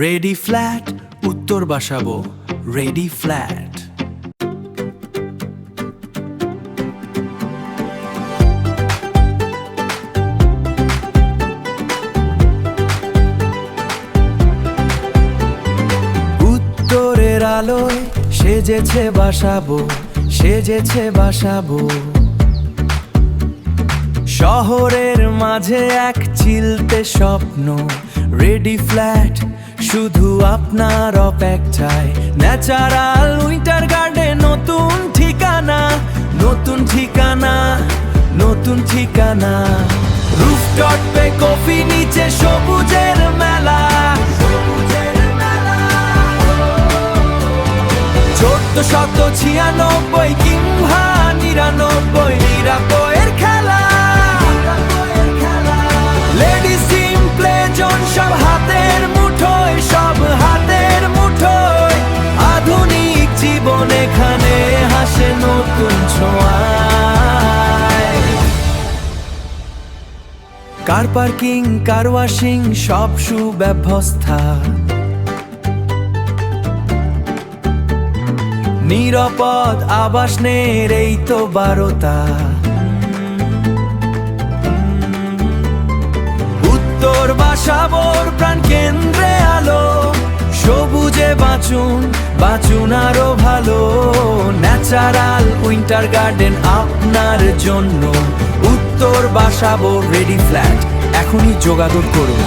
Ready flat উত্তর বাসাবো ready flat. উত্তরের আলোয় সেজেছে বাসাবো, সেজেছে বাসাবো। শহরের মাঝে এক চিলতে স্বপ্ন, রেডি ফ্ল্যাট শুধু আপনার অপেক্ষায়। ন্যাচারাল উইন্টার গার্ডেন নতুন ঠিকানা, নতুন ঠিকানা, নতুন ঠিকানা। রুফটপ পে কফি, নিচে সবুজের মেলা, সবুজের মেলা। 1496 কিংবা 99 নিরাপয়ের খেলা। লেডিস টিম প্লে জোন সব হাতের মুঠোয়, সব হাতের মুঠোয়। আধুনিক জীবন এখানে হাসে নতুন ছোঁয়ায়। কার পার্কিং, কার ওয়াশিং সব সুব্যবস্থা। নিরাপদ আবাস নের এই তো বারতা। উত্তর বাসাবোর প্রাণ কেন্দ্রে আলো, সবুজে বাঁচুন, বাঁচুন আরো ভালো। ন্যাচারাল উইন্টার গার্ডেন আপনার জন্য। উত্তর বাসাবো রেডি ফ্ল্যাট, এখনই যোগাযোগ করুন।